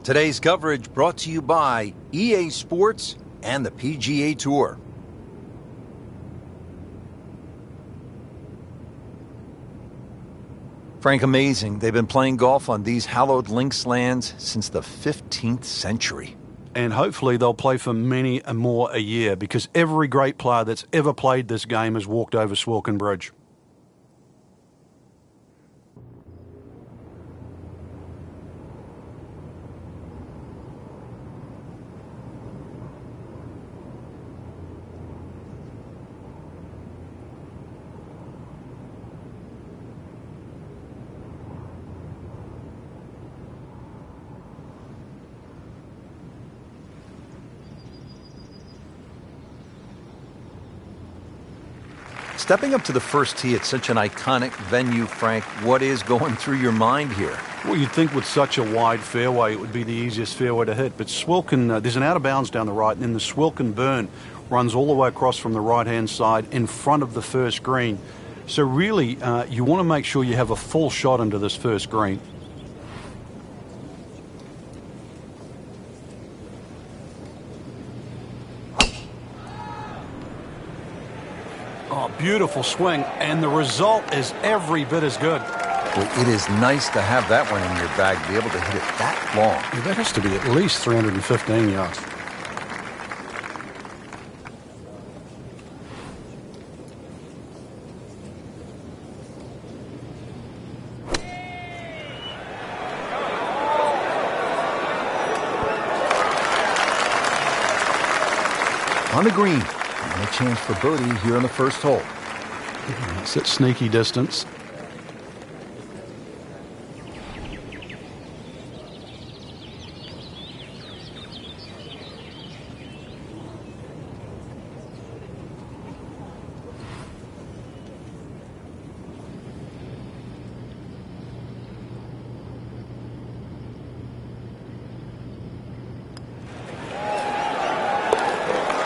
Today's coverage brought to you by EA Sports and the PGA Tour. Frank, amazing. They've been playing golf on these hallowed links lands since the 15th century. And hopefully they'll play for many more a year, because every great player that's ever played this game has walked over Swilcan Bridge. Stepping up to the first tee at such an iconic venue, Frank, what is going through your mind here? Well, you'd think with such a wide fairway it would be the easiest fairway to hit, but Swilcan, there's an out of bounds down the right, and then the Swilcan burn runs all the way across from the right-hand side in front of the first green. So really, you want to make sure you have a full shot into this first green. Oh, beautiful swing, and the result is every bit as good. Well, it is nice to have that one in your bag, to be able to hit it that long. Yeah, that has to be at least 315 yards. On the green, and a chance for birdie here on the first hole. It's at sneaky distance.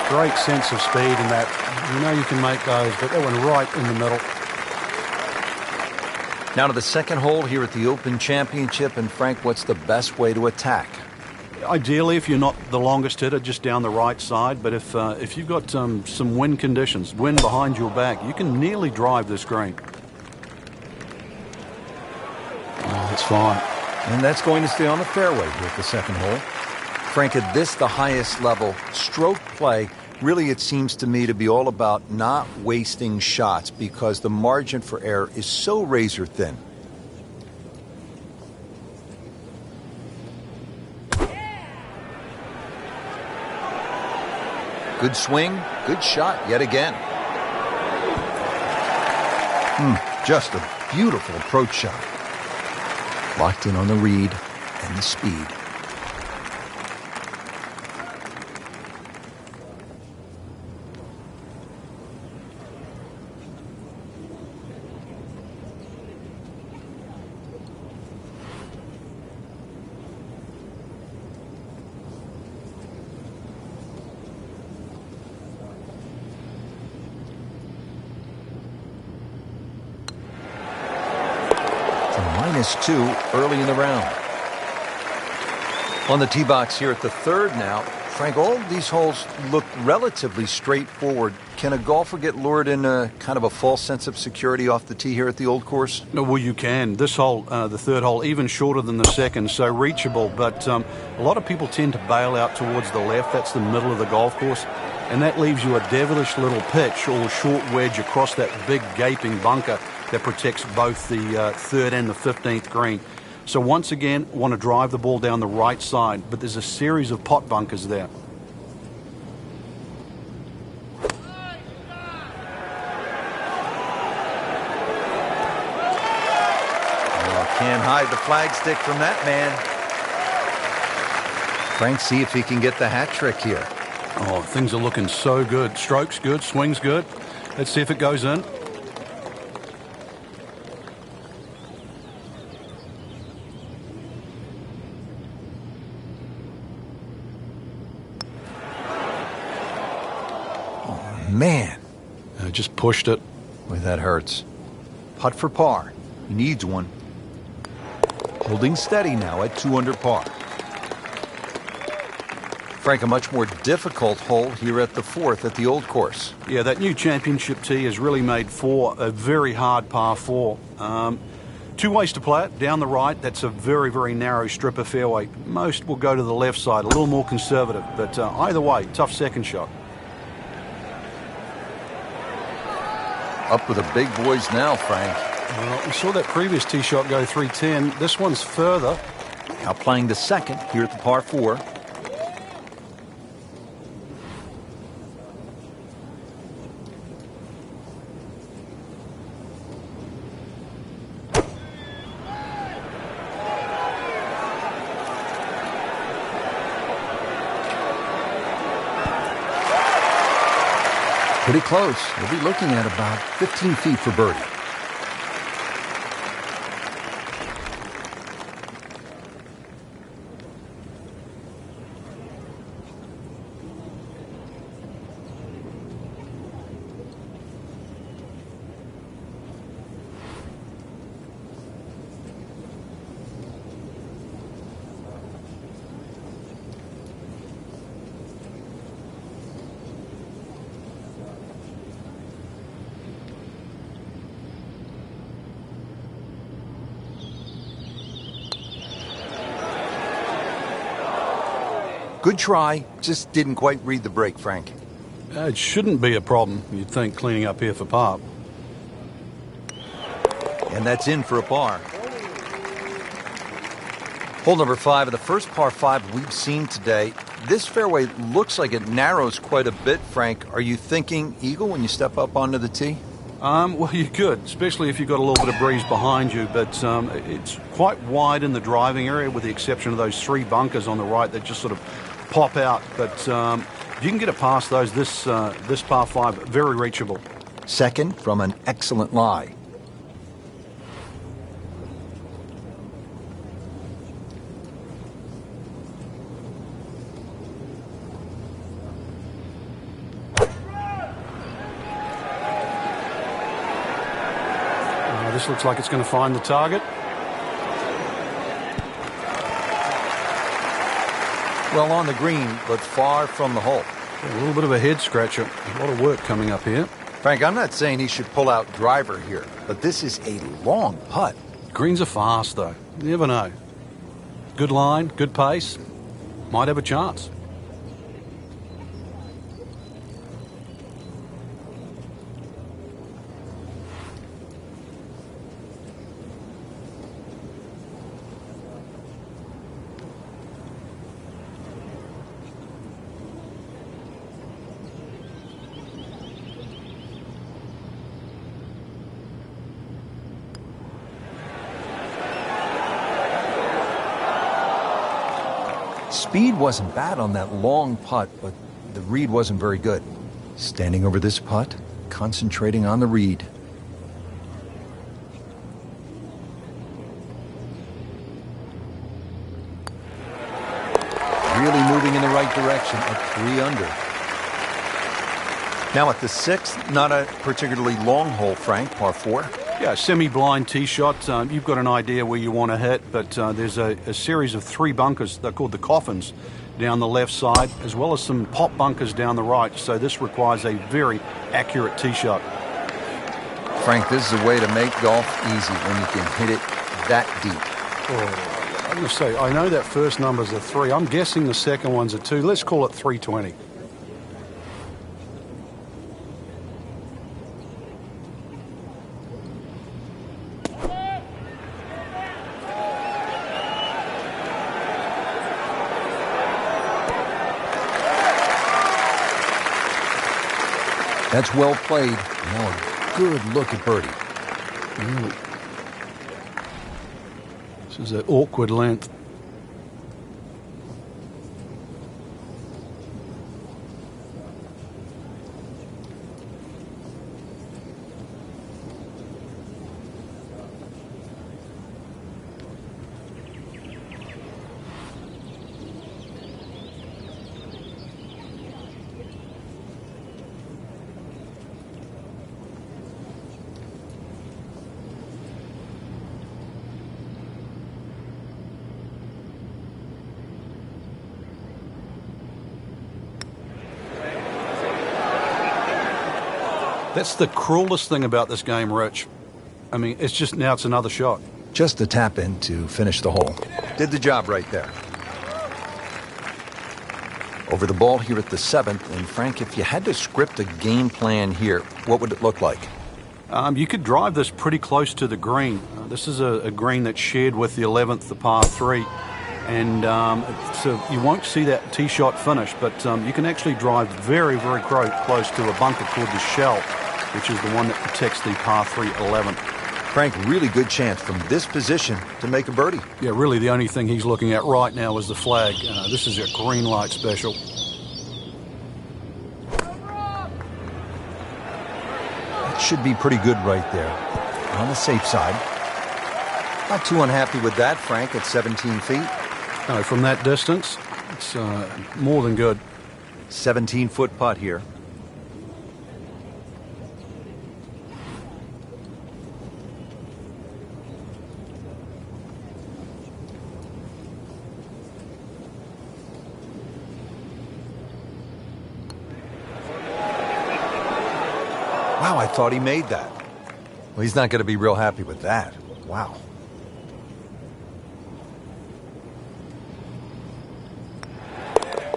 Great sense of speed in that. You know you can make those, but that one right in the middle. Now to the second hole here at the Open Championship. And Frank, what's the best way to attack? Ideally, if you're not the longest hitter, just down the right side. But if you've got some wind conditions, wind behind your back, you can nearly drive this green. Oh, that's fine. And that's going to stay on the fairway here at the second hole. Frank, at this, the highest level, stroke play, really it seems to me to be all about not wasting shots, because the margin for error is so razor thin. Good swing, good shot yet again. Just a beautiful approach shot. Locked in on the read and the speed. -2 early in the round. On the tee box here at the third now. Frank, all of these holes look relatively straightforward. Can a golfer get lured in a kind of a false sense of security off the tee here at the old course? No, well, you can. This hole, the third hole, even shorter than the second, so reachable. But a lot of people tend to bail out towards the left. That's the middle of the golf course. And that leaves you a devilish little pitch or a short wedge across that big gaping bunker that protects both the third and the 15th green. So once again, want to drive the ball down the right side, but there's a series of pot bunkers there. Can't hide the flagstick from that man. Frank, see if he can get the hat trick here. Oh, things are looking so good. Stroke's good, swing's good. Let's see if it goes in. Oh, man. Just pushed it. Boy, that hurts. Putt for par. He needs one. Holding steady now at 2 under par. Frank, a much more difficult hole here at the 4th at the old course. Yeah, that new championship tee has really made 4 a very hard par 4. 2 ways to play it. Down the right, that's a very, very narrow strip of fairway. Most will go to the left side, a little more conservative. But either way, tough second shot. Up with the big boys now, Frank. Well, we saw that previous tee shot go 310. This one's further. Now playing the second here at the par 4. Pretty close. We'll be looking at about 15 feet for birdie. Good try, just didn't quite read the break, Frank. It shouldn't be a problem, you'd think, cleaning up here for par. And that's in for a par. Hole number 5 of the first par 5 we've seen today. This fairway looks like it narrows quite a bit, Frank. Are you thinking eagle when you step up onto the tee? Well, you could, especially if you've got a little bit of breeze behind you, but it's quite wide in the driving area with the exception of those 3 bunkers on the right that just sort of pop out. But if you can get it past those, this par 5, very reachable. Second from an excellent lie. This looks like it's going to find the target. Well on the green, but far from the hole. A little bit of a head scratcher. A lot of work coming up here. Frank, I'm not saying he should pull out driver here, but this is a long putt. Greens are fast, though. You never know. Good line, good pace. Might have a chance. Speed wasn't bad on that long putt, but the read wasn't very good. Standing over this putt, concentrating on the read. Really moving in the right direction at 3 under. Now at the 6th, not a particularly long hole, Frank, par 4. Yeah, semi-blind tee shot. You've got an idea where you want to hit, but there's a series of 3 bunkers. They're called the coffins down the left side, as well as some pop bunkers down the right. So this requires a very accurate tee shot. Frank, this is a way to make golf easy when you can hit it that deep. Oh, I'm going to say, I know that first number's a 3. I'm guessing the second one's a 2. Let's call it 320. That's well played. Now a good look at birdie. This is an awkward length. That's the cruelest thing about this game, Rich. I mean, it's another shot. Just a tap in to finish the hole. Did the job right there. Over the ball here at the 7th. And Frank, if you had to script a game plan here, what would it look like? You could drive this pretty close to the green. This is a green that's shared with the 11th, the par 3. And so you won't see that tee shot finish, but you can actually drive very, very close to a bunker called the Shell, which is the one that protects the par 3 11th. Frank, really good chance from this position to make a birdie. Yeah, really the only thing he's looking at right now is the flag. This is a green light special. Should be pretty good right there. On the safe side. Not too unhappy with that, Frank, at 17 feet. No, from that distance, it's more than good. 17-foot putt here. Wow, I thought he made that. Well, he's not going to be real happy with that. Wow.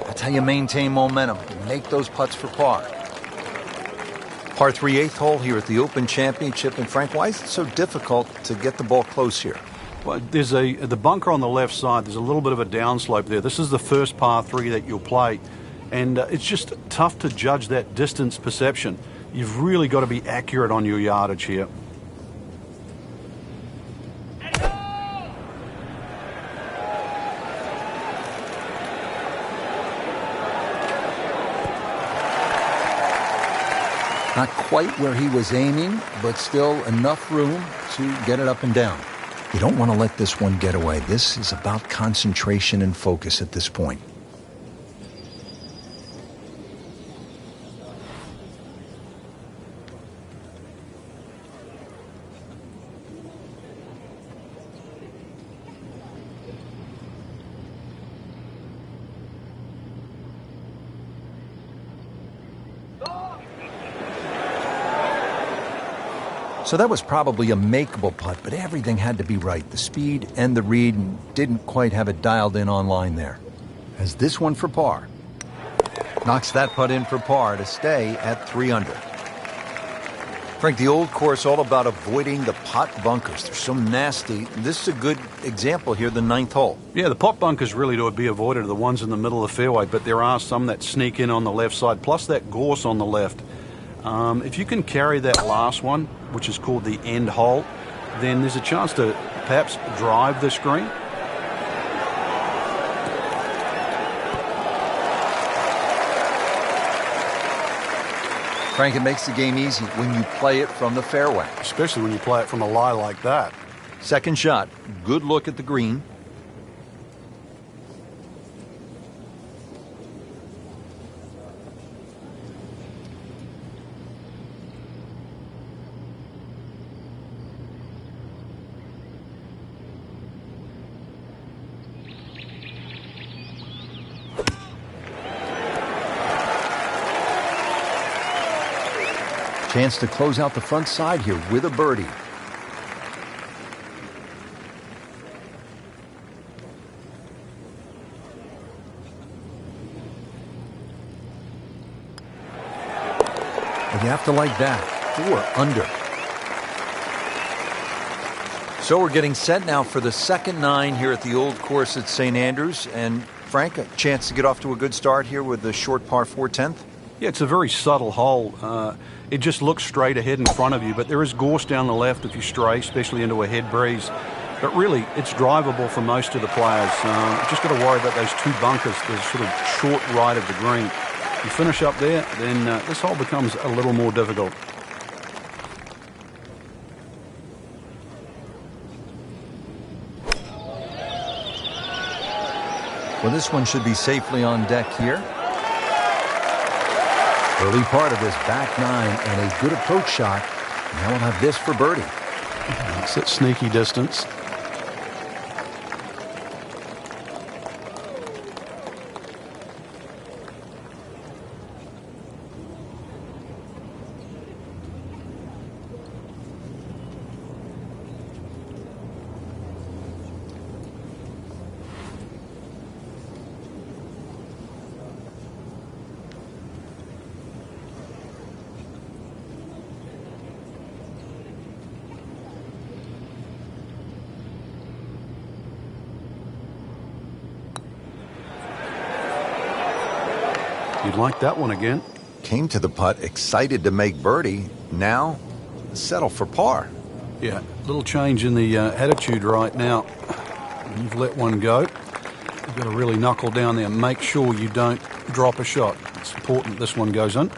That's how you maintain momentum. You make those putts for par. Par 3 8th hole here at the Open Championship. And Frank, why is it so difficult to get the ball close here? Well, there's the bunker on the left side. There's a little bit of a downslope there. This is the first par 3 that you'll play. And it's just tough to judge that distance perception. You've really got to be accurate on your yardage here. Not quite where he was aiming, but still enough room to get it up and down. You don't want to let this one get away. This is about concentration and focus at this point. So that was probably a makeable putt, but everything had to be right. The speed and the read didn't quite have it dialed in online there. As this one for par. Knocks that putt in for par to stay at 3 under. Frank, the old course all about avoiding the pot bunkers. They're so nasty. This is a good example here, the 9th hole. Yeah, the pot bunkers really to be avoided are the ones in the middle of the fairway, but there are some that sneak in on the left side, plus that gorse on the left. If you can carry that last one, which is called the end hole, then there's a chance to perhaps drive this green. Frank, it makes the game easy when you play it from the fairway. Especially when you play it from a lie like that. Second shot, good look at the green. Chance to close out the front side here with a birdie. But you have to like that. 4 under. So we're getting set now for the second 9 here at the old course at St. Andrews. And Frank, a chance to get off to a good start here with the short par 4 10th? Yeah, it's a very subtle hole. It just looks straight ahead in front of you, but there is gorse down the left if you stray, especially into a head breeze. But really, it's drivable for most of the players. Just got to worry about those 2 bunkers, the sort of short right of the green. You finish up there, then this hole becomes a little more difficult. Well, this one should be safely on deck here. Early part of this back 9 and a good approach shot. Now we'll have this for birdie. It's at sneaky distance. He'd like that one again. Came to the putt, excited to make birdie. Now, settle for par. Yeah, little change in the attitude right now. You've let one go. You've got to really knuckle down there and make sure you don't drop a shot. It's important this one goes in.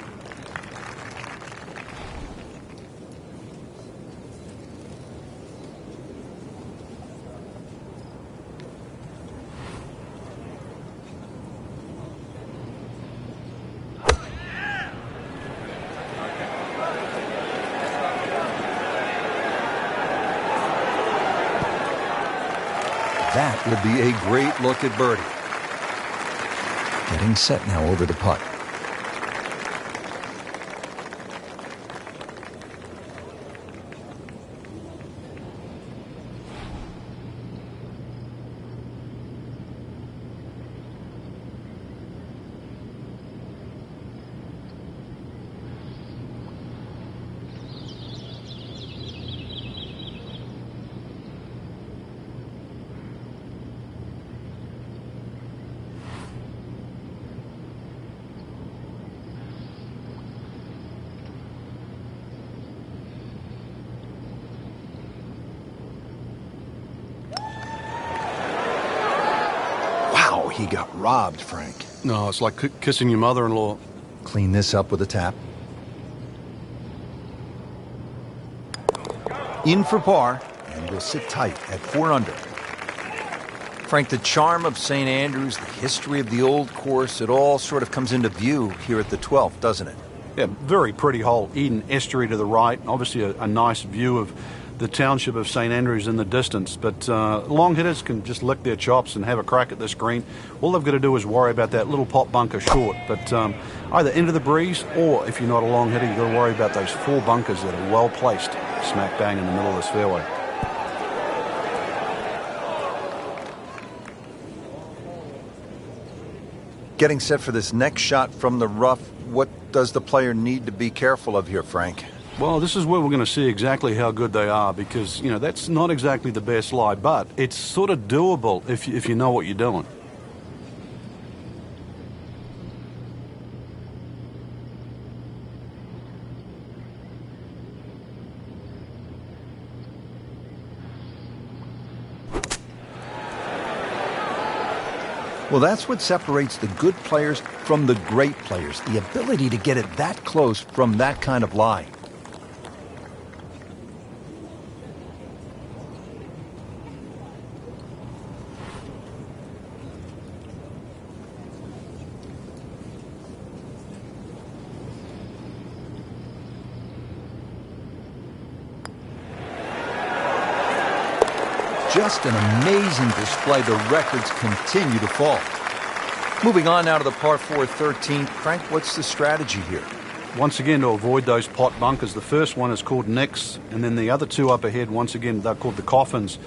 That will be a great look at birdie. Getting set now over the putt. He got robbed, Frank. No, it's like kissing your mother-in-law. Clean this up with a tap. In for par, and will sit tight at 4 under. Frank, the charm of St. Andrews, the history of the old course, it all sort of comes into view here at the 12th, doesn't it? Yeah, very pretty hole. Eden Estuary to the right. Obviously a nice view of the township of St. Andrews in the distance, but long hitters can just lick their chops and have a crack at this green. All they've got to do is worry about that little pot bunker short, but either into the breeze, or if you're not a long hitter, you've got to worry about those 4 bunkers that are well placed smack bang in the middle of this fairway. Getting set for this next shot from the rough, what does the player need to be careful of here, Frank? Well, this is where we're going to see exactly how good they are, because, you know, that's not exactly the best lie, but it's sort of doable if you know what you're doing. Well, that's what separates the good players from the great players, the ability to get it that close from that kind of lie. Just an amazing display. The records continue to fall. Moving on now to the par 4 13th. Frank, what's the strategy here? Once again, to avoid those pot bunkers. The first one is called Nicks, and then the other 2 up ahead, once again, they're called the Coffins.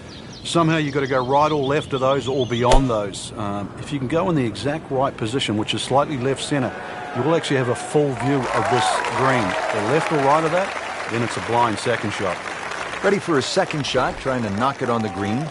Somehow you've got to go right or left of those or beyond those. If you can go in the exact right position, which is slightly left center, you will actually have a full view of this green. The left or right of that, then it's a blind second shot. Ready for a second shot, trying to knock it on the green.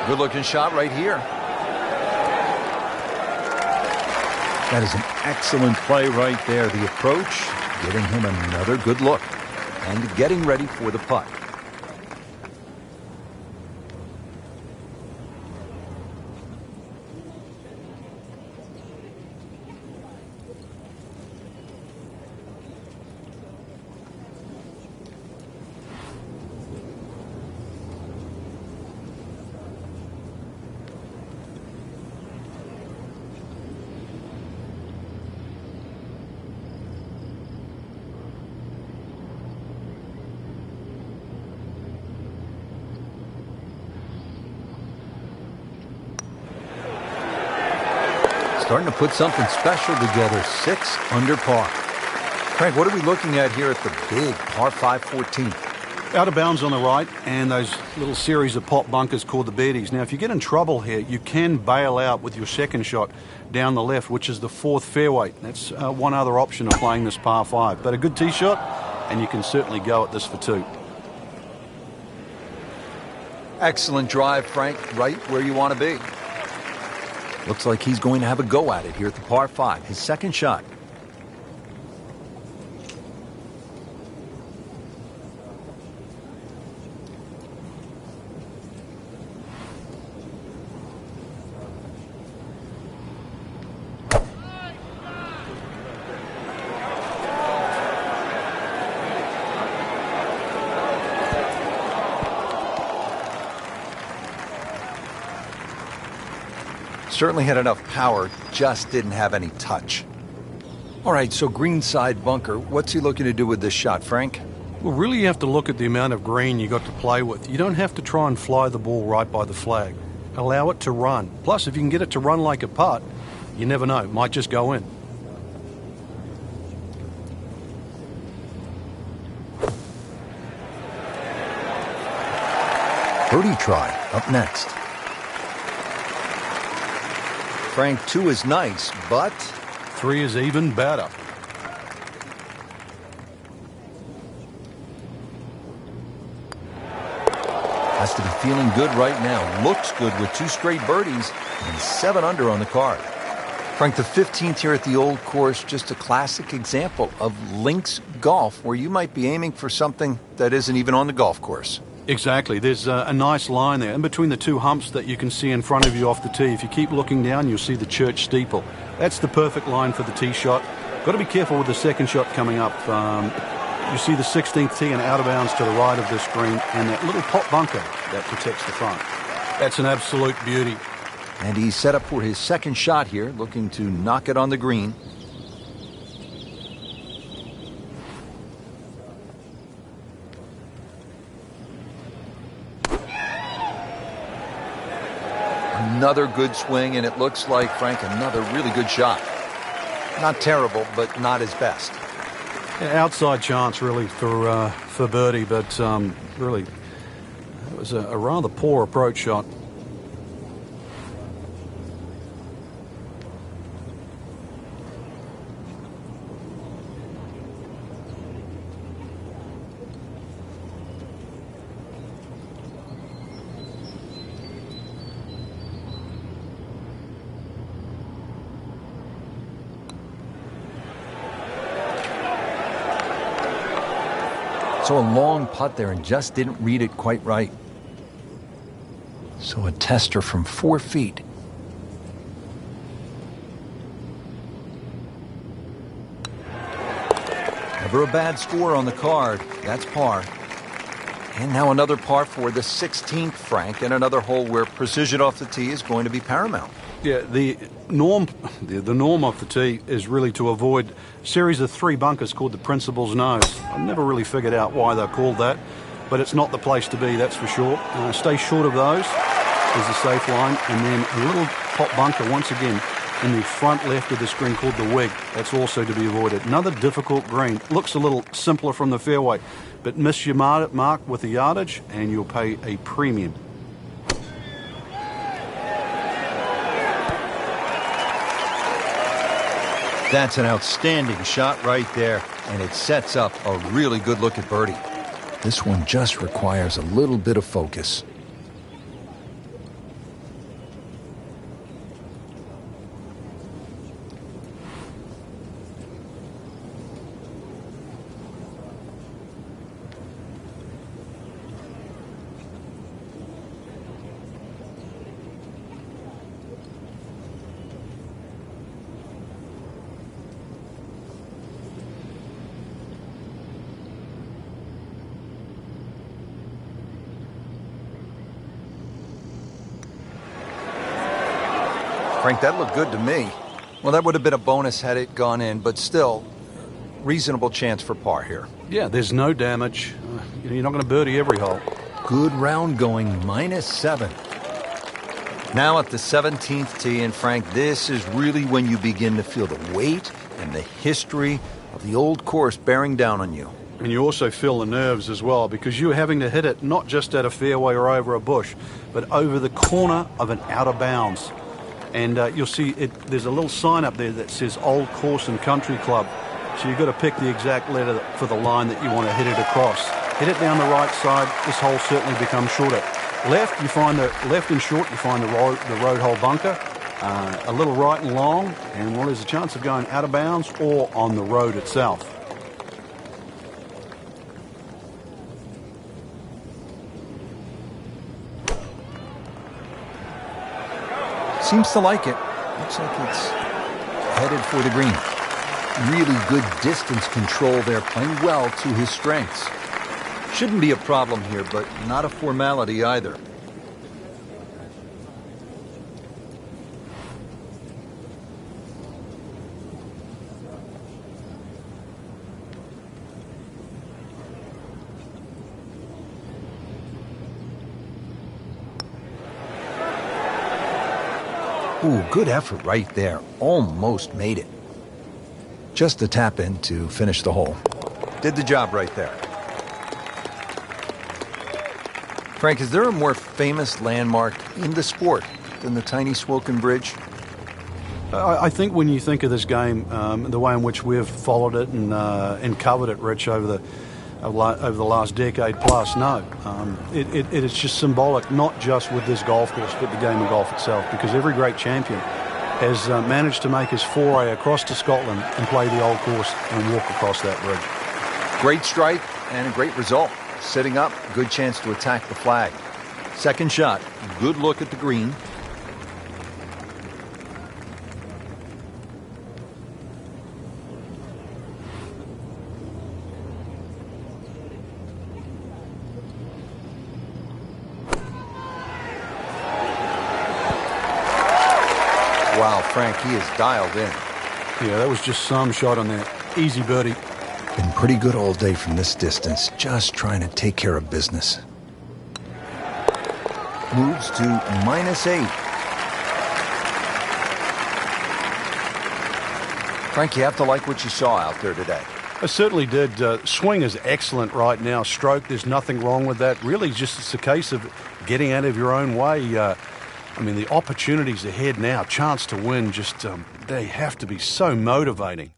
Good looking shot right here. That is an excellent play right there. The approach, giving him another good look. And getting ready for the putt. Starting to put something special together. 6 under par. Frank, what are we looking at here at the big par 5 14? Out of bounds on the right, and those little series of pop bunkers called the birdies. Now, if you get in trouble here, you can bail out with your second shot down the left, which is the fourth fairway. That's one other option of playing this par 5. But a good tee shot, and you can certainly go at this for 2. Excellent drive, Frank, right where you want to be. Looks like he's going to have a go at it here at the par 5, his second shot. Certainly had enough power, just didn't have any touch. All right, so greenside bunker. What's he looking to do with this shot, Frank? Well, really you have to look at the amount of green you got to play with. You don't have to try and fly the ball right by the flag. Allow it to run. Plus, if you can get it to run like a putt, you never know. It might just go in. Birdie try up next. Frank, 2 is nice, but 3 is even better. Has to be feeling good right now. Looks good with 2 straight birdies and 7 under on the card. Frank, the 15th here at the Old Course, just a classic example of links golf where you might be aiming for something that isn't even on the golf course. Exactly. There's a nice line there in between the 2 humps that you can see in front of you off the tee. If you keep looking down, you'll see the church steeple. That's the perfect line for the tee shot. Got to be careful with the second shot coming up. You see the 16th tee and out of bounds to the right of this green, and that little pop bunker that protects the front. That's an absolute beauty. And he's set up for his second shot here, looking to knock it on the green. Another good swing, and it looks like, Frank, another really good shot. Not terrible, but not his best. Yeah, outside chance, really, for birdie, but really, it was a rather poor approach shot. So a long putt there and just didn't read it quite right. So a tester from 4 feet. Never a bad score on the card. That's par. And now another par for the 16th, Frank, and another hole where precision off the tee is going to be paramount. Yeah, the norm of the tee is really to avoid a series of 3 bunkers called the principal's nose. I've never really figured out why they're called that, but it's not the place to be, that's for sure. Stay short of those is the safe line, and then a little pop bunker once again in the front left of the screen called the wig. That's also to be avoided. Another difficult green. Looks a little simpler from the fairway, but miss your mark with the yardage and you'll pay a premium. That's an outstanding shot right there, and it sets up a really good look at birdie. This one just requires a little bit of focus. Frank, that looked good to me. Well, that would have been a bonus had it gone in, but still, reasonable chance for par here. Yeah, there's no damage. You're not going to birdie every hole. Good round going, -7. Now at the 17th tee, and Frank, this is really when you begin to feel the weight and the history of the Old Course bearing down on you. And you also feel the nerves as well, because you're having to hit it not just at a fairway or over a bush, but over the corner of an out of bounds. And you'll see there's a little sign up there that says Old Course and Country Club. So you've got to pick the exact letter for the line that you want to hit it across. Hit it down the right side. This hole certainly becomes shorter. Left and short, you find the road hole bunker. A little right and long, and well, there's a chance of going out of bounds or on the road itself. Seems to like it. Looks like it's headed for the green. Really good distance control there, playing well to his strengths. Shouldn't be a problem here, but not a formality either. Ooh, good effort right there. Almost made it. Just a tap in to finish the hole. Did the job right there. Frank, is there a more famous landmark in the sport than the tiny Swoken Bridge? I think when you think of this game, the way in which we've followed it and covered it, Rich, over the last decade plus, no. It is just symbolic, not just with this golf course, but the game of golf itself, because every great champion has managed to make his foray across to Scotland and play the old course and walk across that bridge. Great strike and a great result. Sitting up, good chance to attack the flag. Second shot, good look at the green. Wow, Frank, he is dialed in. Yeah, that was just some shot on that. Easy birdie. Been pretty good all day from this distance, just trying to take care of business. Moves to -8. Frank, you have to like what you saw out there today. I certainly did. Swing is excellent right now. Stroke, there's nothing wrong with that. Really, just it's a case of getting out of your own way. I mean, the opportunities ahead now, chance to win, just they have to be so motivating.